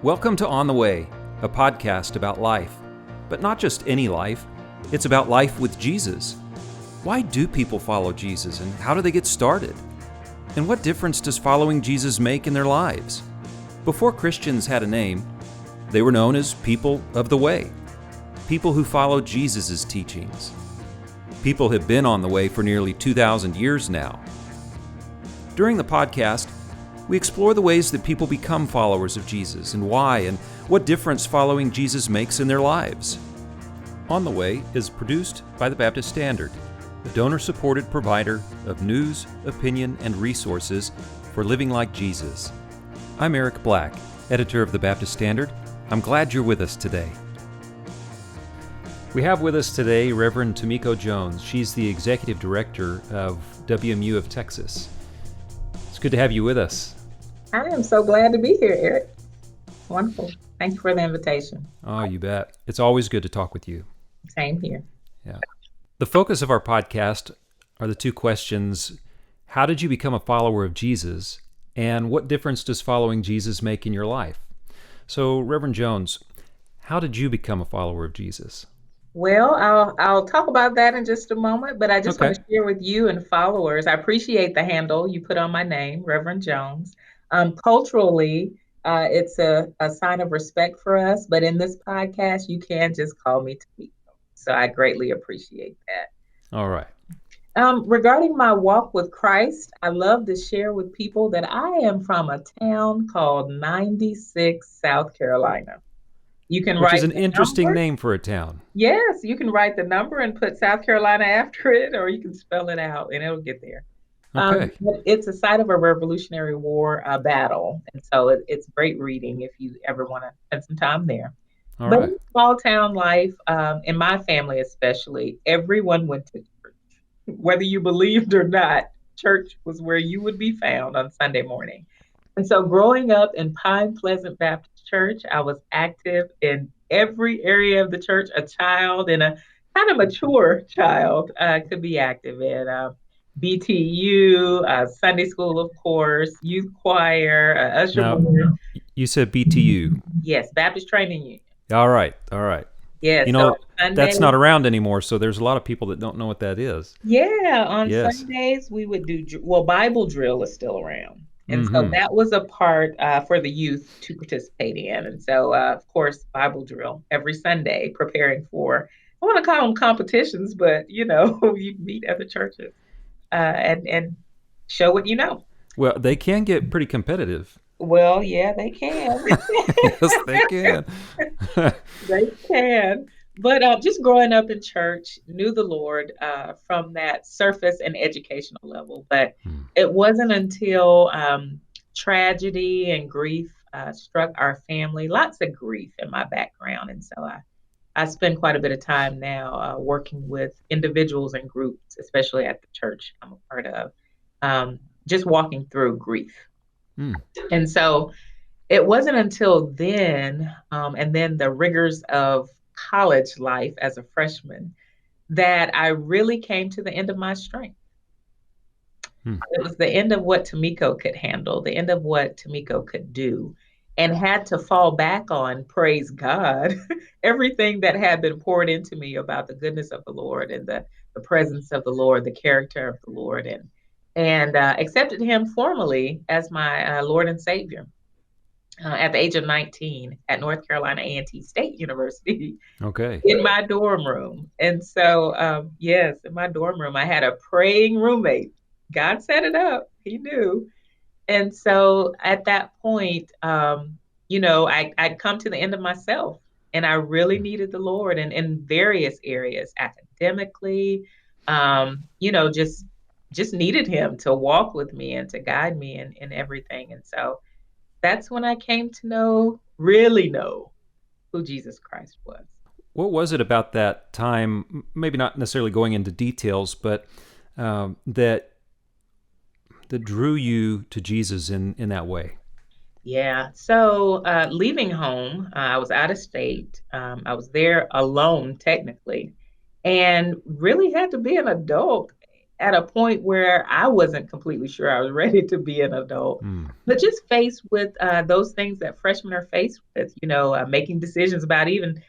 Welcome to On the Way, a podcast about life. But not just any life, it's about life with Jesus. Why do people follow Jesus, and how do they get started? And what difference does following Jesus make in their lives? Before Christians had a name, they were known as people of the way, people who followed Jesus' teachings. People have been on the way for nearly 2,000 years now. During the podcast, we explore the ways that people become followers of Jesus and why, and what difference following Jesus makes in their lives. On the Way is produced by the Baptist Standard, a donor-supported provider of news, opinion, and resources for living like Jesus. I'm Eric Black, editor of the Baptist Standard. I'm glad you're with us today. We have with us today Reverend Tamiko Jones. She's the executive director of WMU of Texas. It's good to have you with us. I am so glad to be here, Eric. Wonderful. Thank you for the invitation. Oh, you bet. It's always good to talk with you. Same here. Yeah. The focus of our podcast are the two questions: how did you become a follower of Jesus, and what difference does following Jesus make in your life? So, Reverend Jones, how did you become a follower of Jesus? Well, I'll talk about that in just a moment, but I just want to share with you and followers. I appreciate the handle you put on my name, Reverend Jones. Culturally, it's a sign of respect for us, but in this podcast, you can just call me Tamiko. So I greatly appreciate that. All right. Regarding my walk with Christ, I love to share with people that I am from a town called 96, South Carolina. You can Which write is an interesting number. name for a town. Yes, you can write the number and put South Carolina after it, or you can spell it out and it'll get there. Okay. But it's a site of a Revolutionary War battle, and so it's great reading if you ever want to spend some time there. All But right. in small town life, in my family especially, everyone went to church. Whether you believed or not, church was where you would be found on Sunday morning. And so growing up in Pine Pleasant Baptist Church, I was active in every area of the church. A child and a kind of mature child could be active in BTU, Sunday school, of course, youth choir, usher Now, board. you said BTU. Yes, Baptist Training Union. All right. All right. Yes, You so know, on Sundays, that's not around anymore, so there's a lot of people that don't know what that is. yeah, on Yes. Sundays we would do, Bible drill is still around. And so Mm-hmm. that was a part for the youth to participate in. And so, of course, Bible drill every Sunday, preparing for, I want to call them competitions, but, you meet other churches and show what you know. Well, they can get pretty competitive. Well, yeah, they can. Yes, they can. They can. But just growing up in church, knew the Lord from that surface and educational level. But it wasn't until tragedy and grief struck our family, lots of grief in my background. And so I spend quite a bit of time now working with individuals and groups, especially at the church I'm a part of, just walking through grief. Mm. And so it wasn't until then, and then the rigors of college life as a freshman, that I really came to the end of my strength. It was the end of what Tamiko could handle, the end of what Tamiko could do, and had to fall back on, praise God, everything that had been poured into me about the goodness of the Lord and the presence of the Lord, the character of the Lord, and accepted him formally as my Lord and Savior. At the age of 19 at North Carolina A&T State University. Okay. In my dorm room. And so, yes, in my dorm room, I had a praying roommate. God set it up. He knew. And so at that point, I'd come to the end of myself, and I really needed the Lord in various areas, academically, just needed him to walk with me and to guide me in everything. And so that's when I came to really know who Jesus Christ was. What was it about that time, maybe not necessarily going into details, but that drew you to Jesus in that way? Yeah. So leaving home, I was out of state. I was there alone, technically, and really had to be an adult at a point where I wasn't completely sure I was ready to be an adult, Mm. but just faced with those things that freshmen are faced with, making decisions about even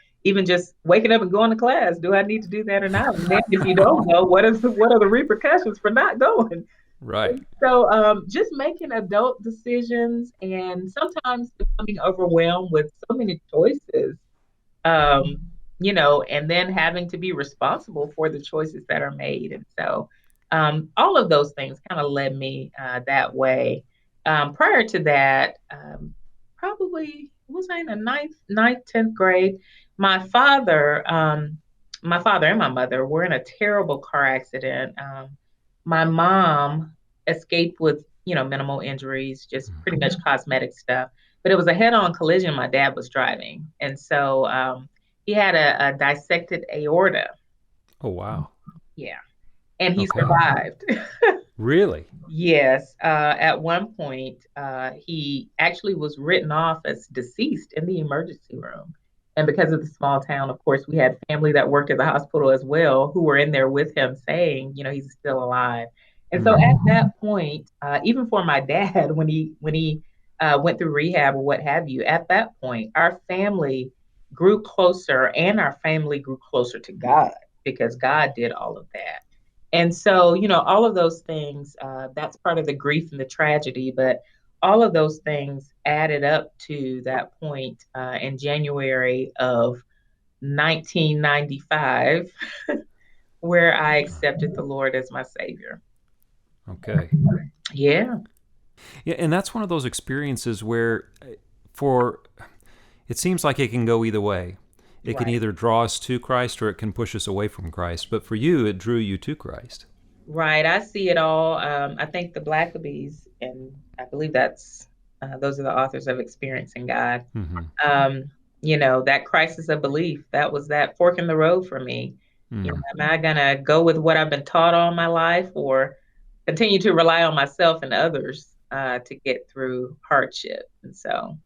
just waking up and going to class. Do I need to do that or not? And then if you don't go, what are the repercussions for not going? Right. So just making adult decisions and sometimes becoming overwhelmed with so many choices, um, and then having to be responsible for the choices that are made. And so all of those things kind of led me that way. Prior to that, probably was I in the ninth, 10th grade? My father, my father and my mother were in a terrible car accident. My mom escaped with, minimal injuries, just pretty much cosmetic stuff. But it was a head-on collision my dad was driving. And so he had a dissected aorta. Oh, wow. Yeah. And he Okay. survived. Really? Yes. At one point, he actually was written off as deceased in the emergency room. And because of the small town, of course, we had family that worked at the hospital as well who were in there with him saying, he's still alive. And so at that point, even for my dad, when he went through rehab or what have you, at that point, our family grew closer and our family grew closer to God because God did all of that. And so, all of those things, that's part of the grief and the tragedy, but all of those things added up to that point in January of 1995, where I accepted the Lord as my Savior. Okay. Yeah, Yeah, and that's one of those experiences where for it seems like it can go either way. It can right. either draw us to Christ or it can push us away from Christ. But for you, it drew you to Christ. Right. I see it all. I think the Blackabees, and I believe those are the authors of Experiencing God. Mm-hmm. That crisis of belief, that was that fork in the road for me. Mm. Am I gonna go with what I've been taught all my life or continue to rely on myself and others to get through hardship? And so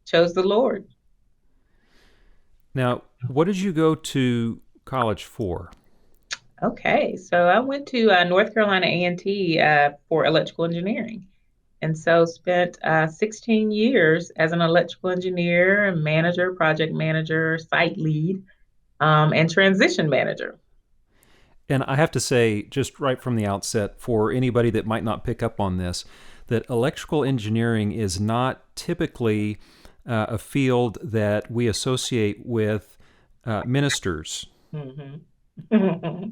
chose the Lord. Now, what did you go to college for? Okay, so I went to North Carolina A&T for electrical engineering. And so spent 16 years as an electrical engineer, manager, project manager, site lead, and transition manager. And I have to say, just right from the outset, for anybody that might not pick up on this, that electrical engineering is not typically a field that we associate with ministers. Mm-hmm.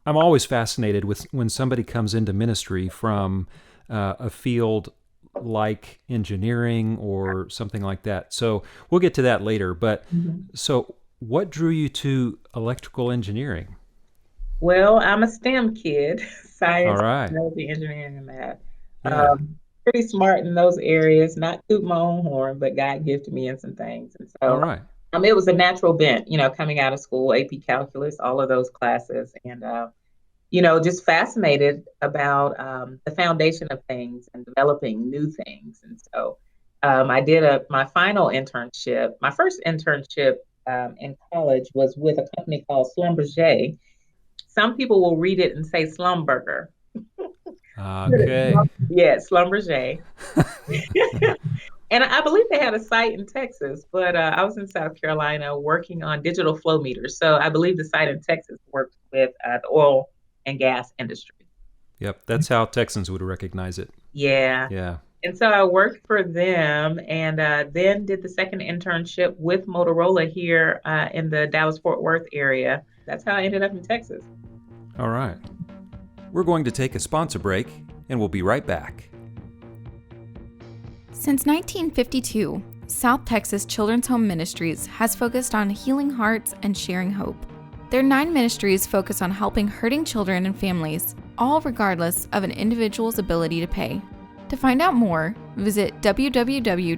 I'm always fascinated with when somebody comes into ministry from a field like engineering or something like that. So we'll get to that later. But so what drew you to electrical engineering? Well, I'm a STEM kid, All science, right. technology, engineering, and math. Yeah. Pretty smart in those areas, not toot my own horn, but God gifted me in some things. And All so right. it was a natural bent, coming out of school, AP calculus, all of those classes. And just fascinated about the foundation of things and developing new things. And so I did my final internship. My first internship in college was with a company called Schlumberger. Some people will read it and say Slumberger. Okay. Yeah, Schlumberger. And I believe they had a site in Texas, but I was in South Carolina working on digital flow meters. So I believe the site in Texas worked with the oil and gas industry. Yep. That's how Texans would recognize it. Yeah. Yeah. And so I worked for them and then did the second internship with Motorola here in the Dallas Fort Worth area. That's how I ended up in Texas. All right. We're going to take a sponsor break and we'll be right back. Since 1952, South Texas Children's Home Ministries has focused on healing hearts and sharing hope. Their 9 ministries focus on helping hurting children and families, all regardless of an individual's ability to pay. To find out more, visit www.stchm.org.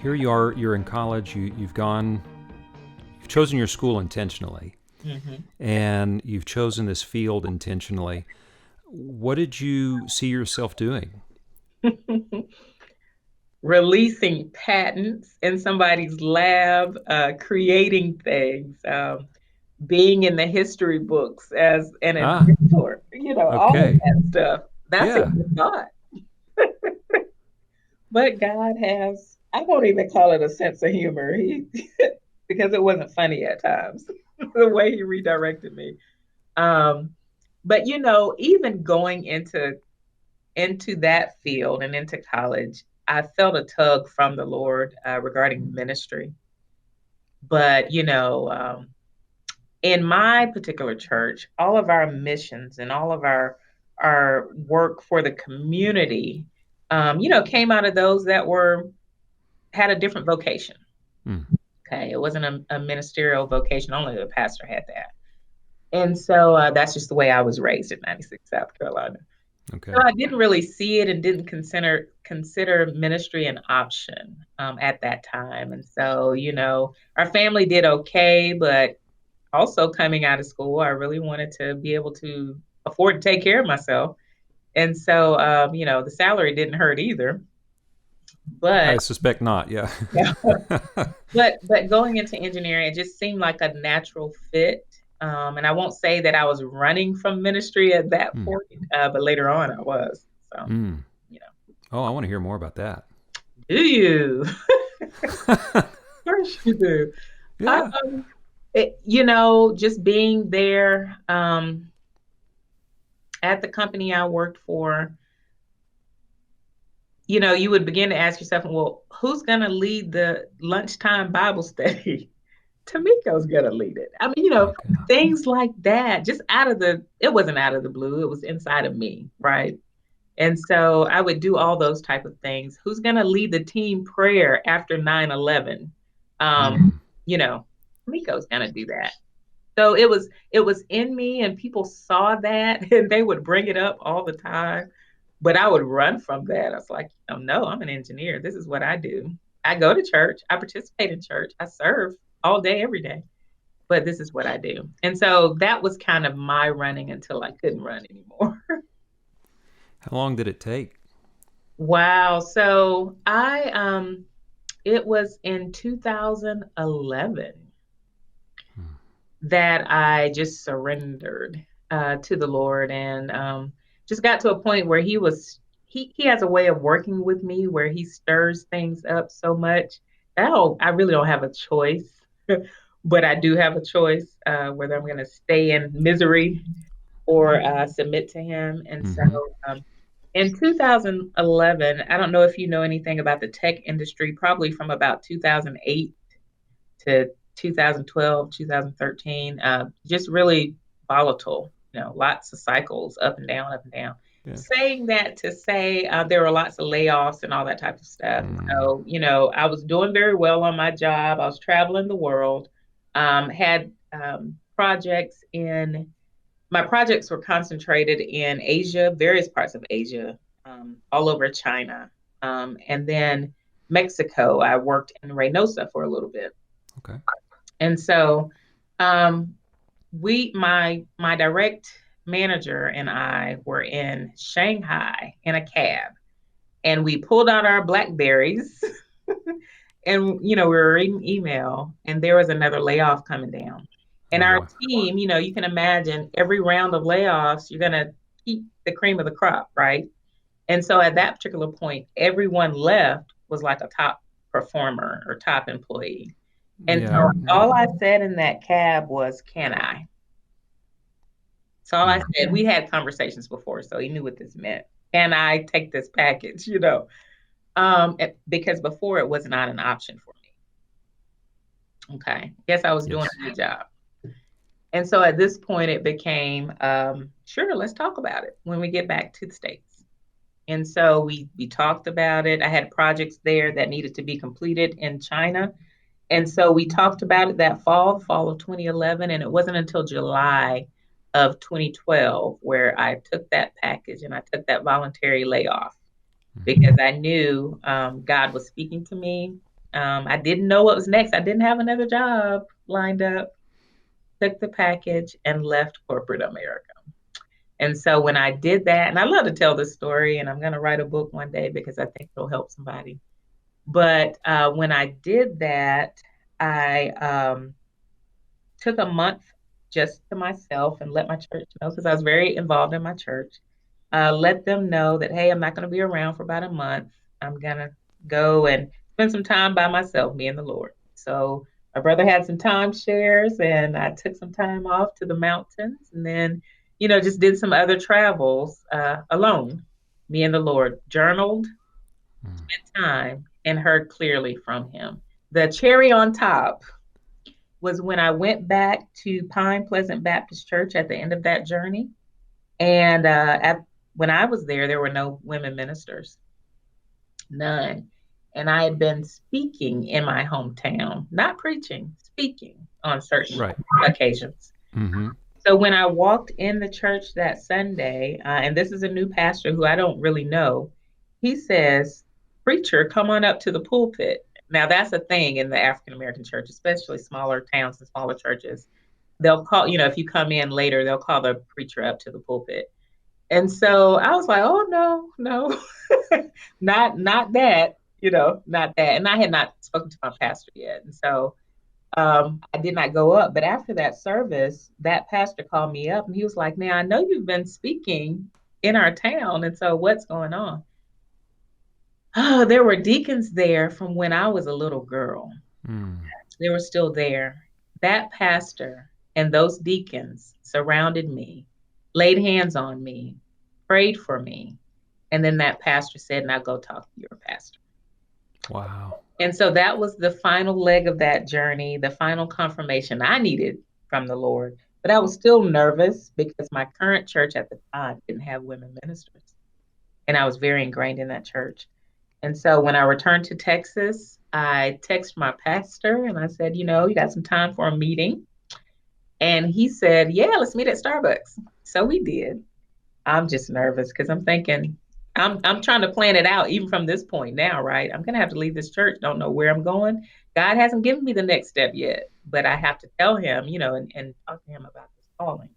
Here you are, you're in college, you've chosen your school intentionally, and you've chosen this field intentionally. What did you see yourself doing? Releasing patents in somebody's lab, creating things. being in the history books as an Ah, inventor, all of okay. that stuff. That's a Yeah. good thought. But God has, I won't even call it a sense of humor. Because it wasn't funny at times, the way he redirected me. Um, but even going into that field and into college, I felt a tug from the Lord regarding ministry. But in my particular church, all of our missions and all of our work for the community, came out of those that had a different vocation. Mm. Okay, it wasn't a ministerial vocation; only the pastor had that. And so that's just the way I was raised in 96, South Carolina. Okay. So I didn't really see it and didn't consider ministry an option at that time. And so, our family did okay, but also coming out of school, I really wanted to be able to afford to take care of myself. And so, the salary didn't hurt either. I But suspect not. Yeah. yeah, but going into engineering, it just seemed like a natural fit. And I won't say that I was running from ministry at that Mm. point, but later on I was. So, Mm. you know, Oh, I want to hear more about that. do you? Of course you do. Yeah. Just being there at the company I worked for, you would begin to ask yourself, well, who's going to lead the lunchtime Bible study? Tamiko's going to lead it. I mean, Okay. things like that, just it wasn't out of the blue. It was inside of me, right? And so I would do all those type of things. Who's going to lead the team prayer after 9/11? Mm. Tamiko's going to do that. So it was in me, and people saw that and they would bring it up all the time. But I would run from that. I was like, no, I'm an engineer. This is what I do. I go to church. I participate in church. I serve all day, every day. But this is what I do. And so that was kind of my running until I couldn't run anymore. How long did it take? Wow. So it was in 2011 that I just surrendered to the Lord, and just got to a point where he has a way of working with me where he stirs things up so much that I really don't have a choice, but I do have a choice whether I'm going to stay in misery or submit to him. And so Mm-hmm. in 2011, I don't know if you know anything about the tech industry, probably from about 2008 to 2012, 2013, just really volatile, lots of cycles up and down, up and down. Yeah. Saying that to say there were lots of layoffs and all that type of stuff. So, I was doing very well on my job. I was traveling the world, had projects my projects were concentrated in Asia, various parts of Asia, all over China. And then Mexico, I worked in Reynosa for a little bit. Okay. And so my direct manager and I were in Shanghai in a cab, and we pulled out our Blackberries and we were reading email, and there was another layoff coming down. And Oh, our boy. team, you can imagine every round of layoffs, you're gonna keep the cream of the crop, right? And so at that particular point, everyone left was like a top performer or top employee. And Yeah. so all I said in that cab was, "Can I?" So all I said, we had conversations before, so he knew what this meant. Can I take this package? Because before it was not an option for me. Okay. Guess I was doing Yes. a good job. And so at this point, it became, sure, let's talk about it when we get back to the States. And so we talked about it. I had projects there that needed to be completed in China. And so we talked about it that fall of 2011. And it wasn't until July of 2012 where I took that package and I took that voluntary layoff because I knew God was speaking to me. I didn't know what was next. I didn't have another job lined up. Took the package and left corporate America. And so when I did that, and I love to tell this story, and I'm going to write a book one day because I think it'll help somebody. But when I did that, I took a month just to myself and let my church know, because I was very involved in my church. Let them know that, hey, I'm not going to be around for about a month. I'm going to go and spend some time by myself, me and the Lord. So my brother had some timeshares, and I took some time off to the mountains, and then, just did some other travels alone, me and the Lord, journaled, spent time, and heard clearly from him. The cherry on top was when I went back to Pine Pleasant Baptist Church at the end of that journey. And when I was there were no women ministers, none. And I had been speaking in my hometown, not preaching, speaking on certain occasions. Mm-hmm. So when I walked in the church that Sunday, and this is a new pastor who I don't really know, he says, "Preacher, come on up to the pulpit." Now, that's a thing in the African American church, especially smaller towns and smaller churches. They'll call, if you come in later, they'll call the preacher up to the pulpit. And so I was like, oh, no, not that, not that. And I had not spoken to my pastor yet. And so I did not go up. But after that service, that pastor called me up and he was like, "Now, I know you've been speaking in our town. And so what's going on?" Oh, there were deacons there from when I was a little girl. They were still there. That pastor and those deacons surrounded me, laid hands on me, prayed for me. And then that pastor said, "Now go talk to your pastor." Wow. And so that was the final leg of that journey, the final confirmation I needed from the Lord. But I was still nervous because my current church at the time didn't have women ministers. And I was very ingrained in that church. And so when I returned to Texas, I texted my pastor and I said, you got some time for a meeting? And he said, "Yeah, let's meet at Starbucks." So we did. I'm just nervous because I'm thinking, I'm trying to plan it out even from this point now, right? I'm going to have to leave this church. Don't know where I'm going. God hasn't given me the next step yet, but I have to tell him, and talk to him about this calling.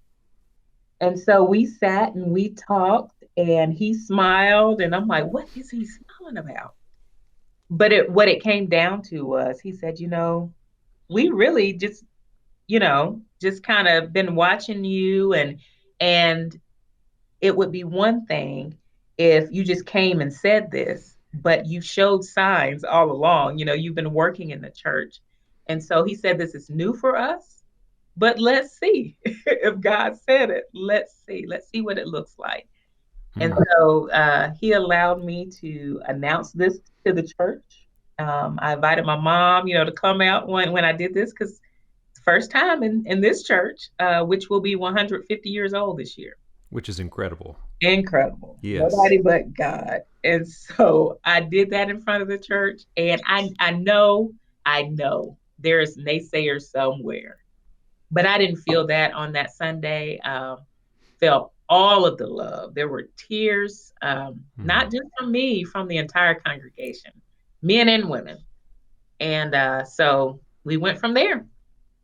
And so we sat and we talked and he smiled and I'm like, what is he smiling about? But what it came down to was he said, we really just kind of been watching you and it would be one thing if you just came and said this, but you showed signs all along, you've been working in the church. And so he said, this is new for us, but let's see if God said it. Let's see what it looks like. And so he allowed me to announce this to the church. I invited my mom, to come out when I did this, because it's the first time in this church, which will be 150 years old this year. Which is incredible. Incredible. Yes. Nobody but God. And so I did that in front of the church. And I know there's naysayers somewhere. But I didn't feel that on that Sunday. Felt all of the love. There were tears, not just from me, from the entire congregation, men and women. And so we went from there.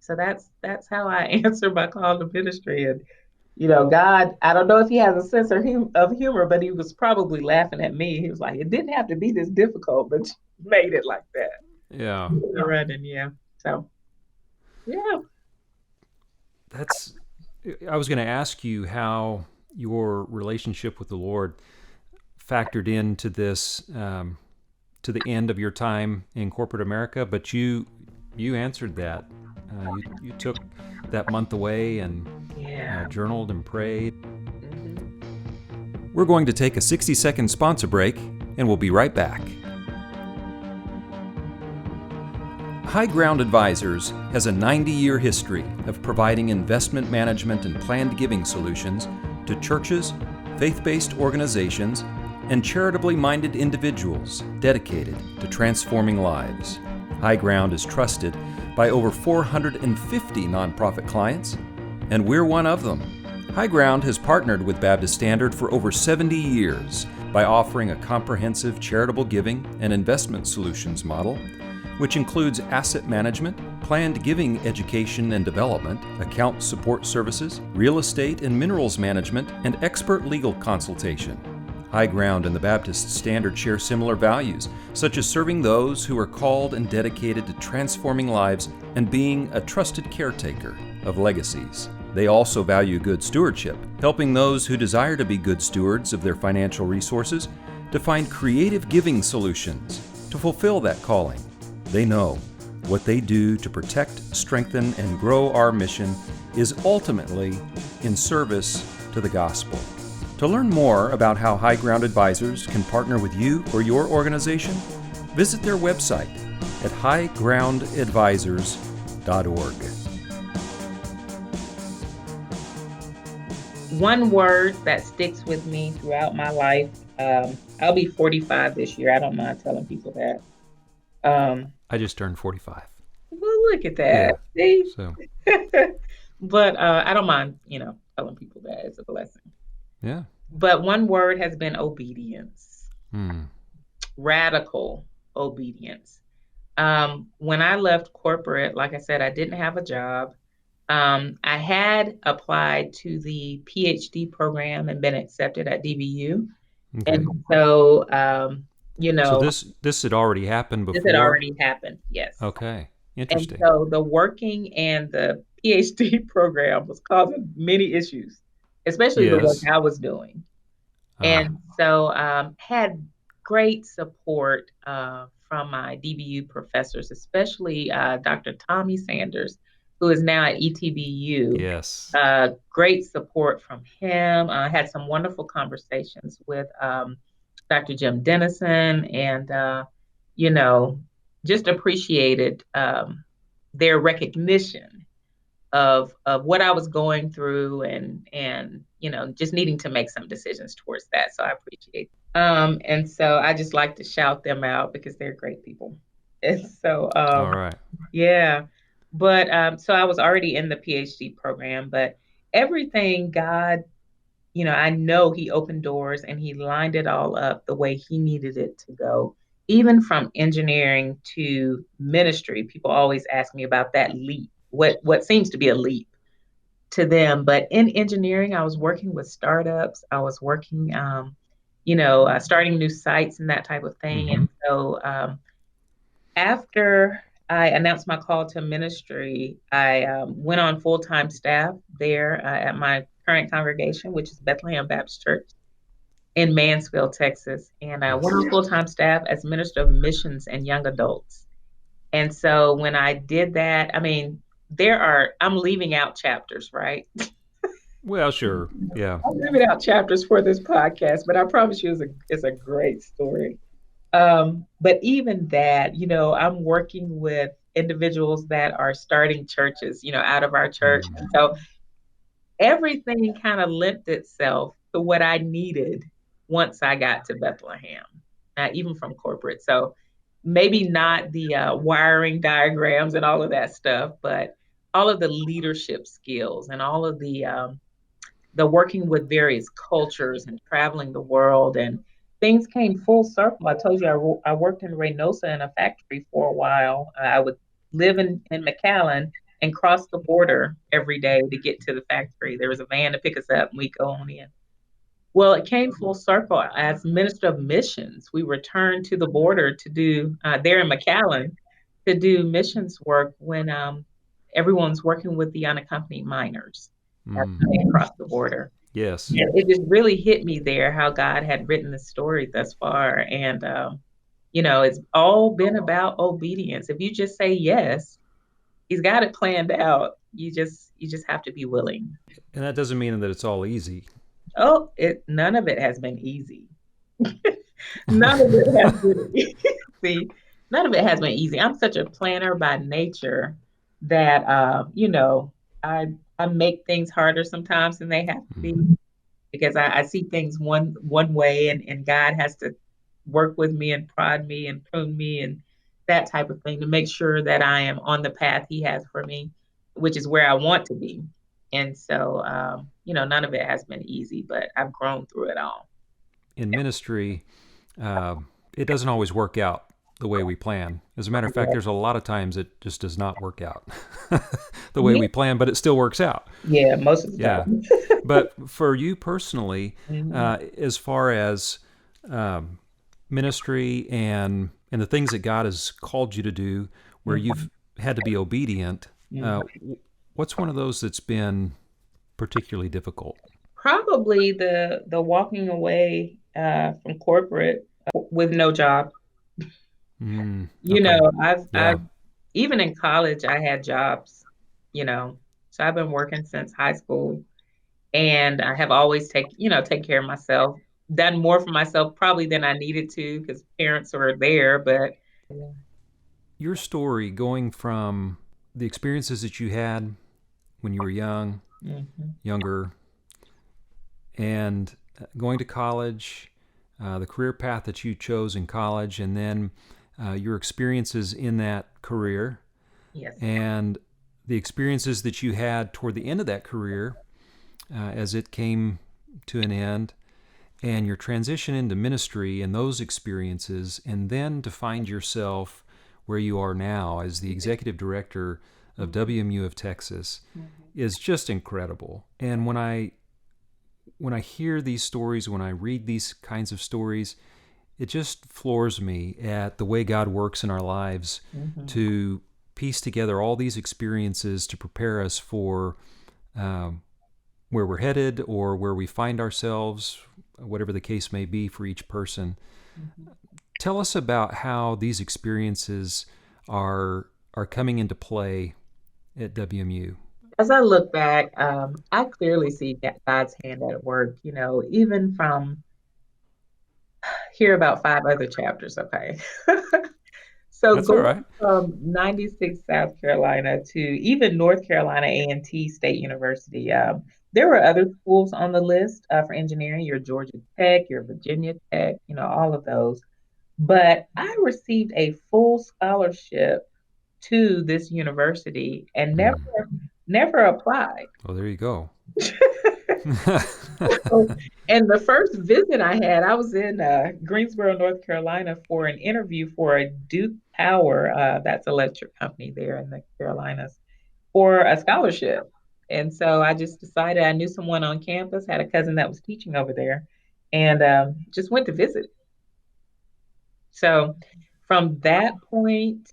So that's how I answer my call to ministry. And God, I don't know if he has a sense of humor, but he was probably laughing at me. He was like, it didn't have to be this difficult, but you made it like that. Yeah. Running, yeah. So, yeah. I was going to ask you how your relationship with the Lord factored into this, to the end of your time in corporate America, but you answered that. You took that month away and journaled and prayed. We're going to take a 60-second sponsor break, and we'll be right back. High Ground Advisors has a 90-year history of providing investment management and planned giving solutions to churches, faith-based organizations, and charitably minded individuals dedicated to transforming lives. High Ground is trusted by over 450 nonprofit clients, and we're one of them. High Ground has partnered with Baptist Standard for over 70 years by offering a comprehensive charitable giving and investment solutions model, which includes asset management, planned giving education and development, account support services, real estate and minerals management, and expert legal consultation. High Ground and the Baptist Standard share similar values, such as serving those who are called and dedicated to transforming lives and being a trusted caretaker of legacies. They also value good stewardship, helping those who desire to be good stewards of their financial resources to find creative giving solutions to fulfill that calling. They know what they do to protect, strengthen, and grow our mission is ultimately in service to the gospel. To learn more about how High Ground Advisors can partner with you or your organization, visit their website at highgroundadvisors.org. One word that sticks with me throughout my life, I'll be 45 this year. I don't mind telling people that. I just turned 45. Well, look at that. See? So, But I don't mind, telling people that. It's a blessing. yeah. But one word has been obedience. Mm. Radical obedience. When I left corporate, like I said, I didn't have a job. I had applied to the PhD program and been accepted at DBU. Okay. And so, So this had already happened before? This had already happened, yes. Okay. And Interesting. so the working and the PhD program was causing many issues, especially the work Yes. I was doing. And so had great support from my DBU professors, especially Dr. Tommy Sanders, who is now at ETBU. Yes. Great support from him. I had some wonderful conversations with Dr. Jim Dennison, and just appreciated their recognition of what I was going through, and just needing to make some decisions towards that. So I appreciate it. And so I just like to shout them out because they're great people. And so All right. yeah. But so I was already in the PhD program, but everything God, I know He opened doors and He lined it all up the way He needed it to go. Even from engineering to ministry, people always ask me about that leap, what seems to be a leap to them. But in engineering, I was working with startups. I was working, starting new sites and that type of thing. Mm-hmm. And so after I announced my call to ministry, I went on full-time staff there at my current congregation, which is Bethlehem Baptist Church in Mansfield, Texas. And I went on full-time staff as Minister of Missions and Young Adults. And so when I did that, I'm leaving out chapters, right? Well, sure. Yeah. I'm leaving out chapters for this podcast, but I promise you it's a great story. But even that, I'm working with individuals that are starting churches, out of our church. Mm. And so everything kind of lent itself to what I needed once I got to Bethlehem, even from corporate. So maybe not the wiring diagrams and all of that stuff, but all of the leadership skills and all of the working with various cultures and traveling the world, and things came full circle. I told you I worked in Reynosa in a factory for a while. I would live in McAllen and cross the border every day to get to the factory. There was a van to pick us up and we'd go on in. Well, it came full circle. As Minister of Missions, we returned to the border to do, there in McAllen, to do missions work when everyone's working with the unaccompanied minors across the border. Yes. And it just really hit me there how God had written the story thus far. And, it's all been about obedience. If you just say yes, He's got it planned out. You just have to be willing. And that doesn't mean that it's all easy. Oh, none of it has been easy. None of it has been easy. None of it has been easy. I'm such a planner by nature that I make things harder sometimes than they have to be, because I see things one way, and God has to work with me and prod me and prune me and that type of thing to make sure that I am on the path He has for me, which is where I want to be. And so, none of it has been easy, but I've grown through it all. In ministry, it doesn't always work out the way we plan. As a matter of fact, there's a lot of times it just does not work out the way we plan, but it still works out. Yeah, most of the time. But for you personally, as far as ministry and the things that God has called you to do, where you've had to be obedient, what's one of those that's been particularly difficult? Probably the walking away from corporate with no job. Okay. I've Yeah. even in college I had jobs, you know. So I've been working since high school, and I have always take care of myself, done more for myself probably than I needed to because parents were there, but yeah. Your story going from the experiences that you had when you were younger, and going to college, the career path that you chose in college, and then your experiences in that career, Yes. and the experiences that you had toward the end of that career as it came to an end, and your transition into ministry and those experiences, and then to find yourself where you are now as the executive director of WMU of Texas is just incredible. And when I hear these stories, when I read these kinds of stories, it just floors me at the way God works in our lives to piece together all these experiences to prepare us for where we're headed or where we find ourselves, whatever the case may be for each person. Tell us about how these experiences are coming into play at WMU. As I look back, I clearly see God's hand at work, even from here about 5 other chapters, okay? So That's all going right. from 96 South Carolina to even North Carolina A&T State University, there were other schools on the list for engineering, your Georgia Tech, your Virginia Tech, all of those. But I received a full scholarship to this university and never applied. Well, there you go. So, and the first visit I had, I was in Greensboro, North Carolina for an interview for a Duke Power, that's electric company there in the Carolinas, for a scholarship. And so I just decided I knew someone on campus, had a cousin that was teaching over there, and just went to visit. So from that point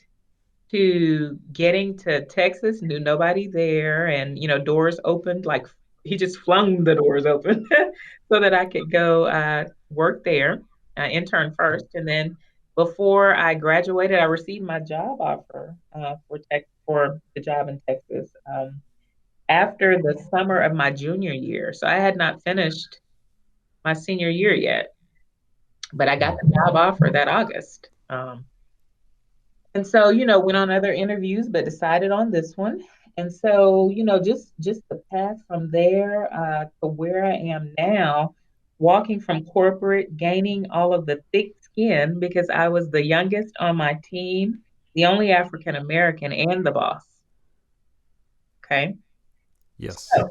to getting to Texas, knew nobody there, and doors opened like he just flung the doors open so that I could go work there, intern first, and then before I graduated, I received my job offer for the job in Texas after the summer of my junior year. So I had not finished my senior year yet, but I got the job offer that August. And so, went on other interviews, but decided on this one. And so, just the path from there to where I am now, walking from corporate, gaining all of the thick skin because I was the youngest on my team, the only African American, and the boss. Okay. Yes. So,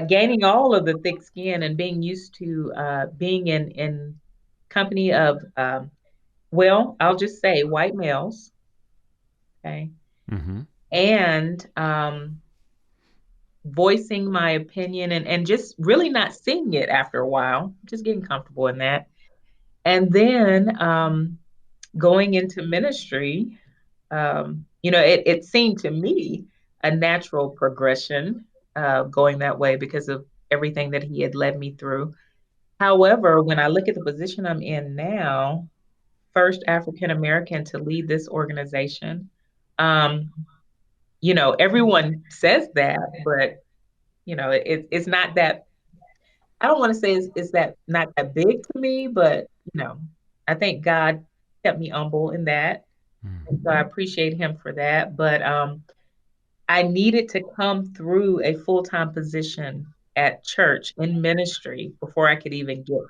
gaining all of the thick skin and being used to being in company of, well, I'll just say white males. Okay. And voicing my opinion and just really not seeing it after a while, just getting comfortable in that. And then going into ministry, it seemed to me a natural progression going that way because of everything that he had led me through. However, when I look at the position I'm in now, first African American to lead this organization, everyone says that, but it's not that. I don't want to say it's that not that big to me, but I think God kept me humble in that, and so I appreciate Him for that. But I needed to come through a full-time position at church in ministry before I could even get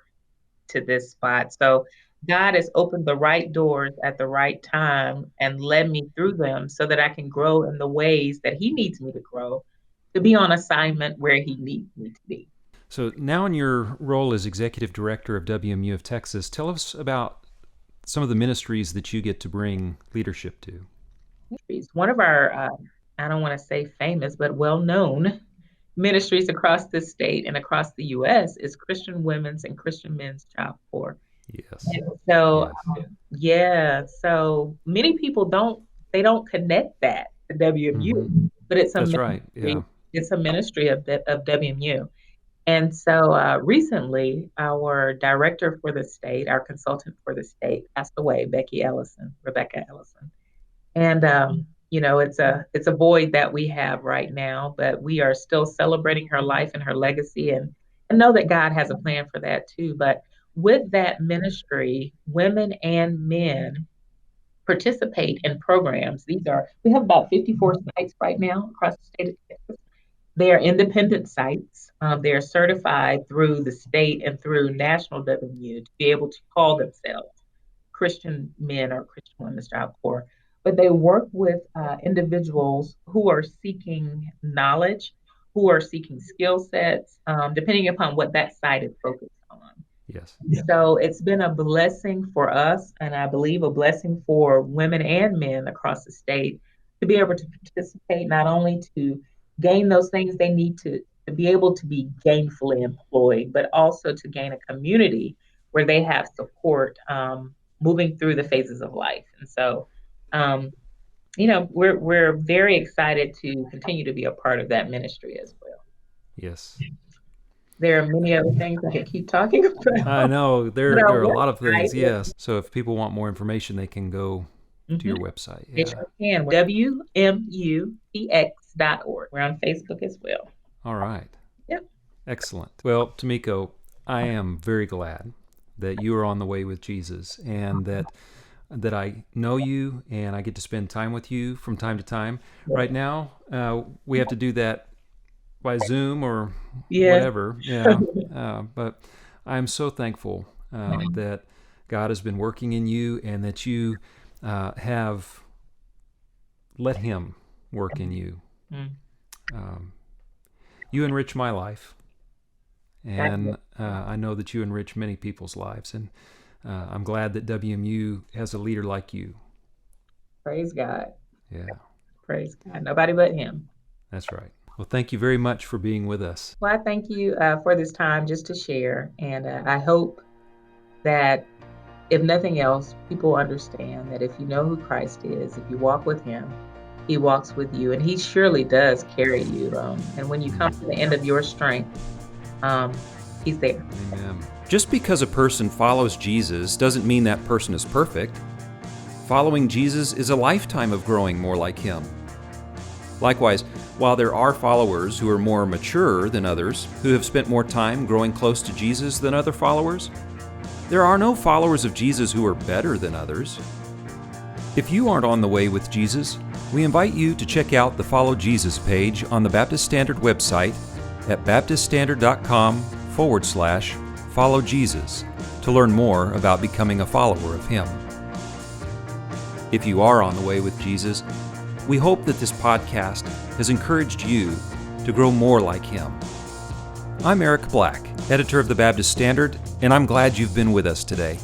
to this spot. So God has opened the right doors at the right time and led me through them so that I can grow in the ways that He needs me to grow to be on assignment where He needs me to be. So now in your role as executive director of WMU of Texas, tell us about some of the ministries that you get to bring leadership to. One of our, I don't want to say famous, but well-known ministries across the state and across the U.S. is Christian Women's and Christian Men's Job Corps. Yes. And so, yes. so many people don't connect that to WMU, but it's a That's ministry right. Yeah. It's a ministry of WMU. And so recently, our director for the state, our consultant for the state, passed away, Rebecca Ellison. And it's a void that we have right now, but we are still celebrating her life and her legacy, and know that God has a plan for that too. But with that ministry, women and men participate in programs. We have about 54 sites right now across the state of Texas. They are independent sites. They are certified through the state and through national WMU to be able to call themselves Christian men or Christian women's Job Corps. But they work with individuals who are seeking knowledge, who are seeking skill sets, depending upon what that site is focused on. Yes. So it's been a blessing for us, and I believe a blessing for women and men across the state to be able to participate, not only to gain those things they need to be able to be gainfully employed, but also to gain a community where they have support moving through the phases of life. And so, we're very excited to continue to be a part of that ministry as well. Yes. There are many other things I could keep talking about. I know there are a lot of things. Yes. So if people want more information, they can go to your website. They sure can. WMUTX.org. We're on Facebook as well. All right. Yep. Excellent. Well, Tamiko, I am very glad that you are on the way with Jesus, and that I know you and I get to spend time with you from time to time. Yeah. Right now, we have to do that by Zoom or whatever. Yeah. But I'm so thankful that God has been working in you, and that you have let Him work in you. You enrich my life, and I know that you enrich many people's lives, and I'm glad that WMU has a leader like you. Praise God. Yeah. Praise God. Nobody but Him. That's right. Well, thank you very much for being with us. Well, I thank you for this time just to share, and I hope that if nothing else, people understand that if you know who Christ is, if you walk with Him, He walks with you, and He surely does carry you. And when you come to the end of your strength, He's there. Amen. Just because a person follows Jesus doesn't mean that person is perfect. Following Jesus is a lifetime of growing more like Him. Likewise, while there are followers who are more mature than others, who have spent more time growing close to Jesus than other followers, there are no followers of Jesus who are better than others. If you aren't on the way with Jesus, we invite you to check out the Follow Jesus page on the Baptist Standard website at baptiststandard.com/Follow Jesus to learn more about becoming a follower of Him. If you are on the way with Jesus, we hope that this podcast has encouraged you to grow more like Him. I'm Eric Black, editor of the Baptist Standard, and I'm glad you've been with us today.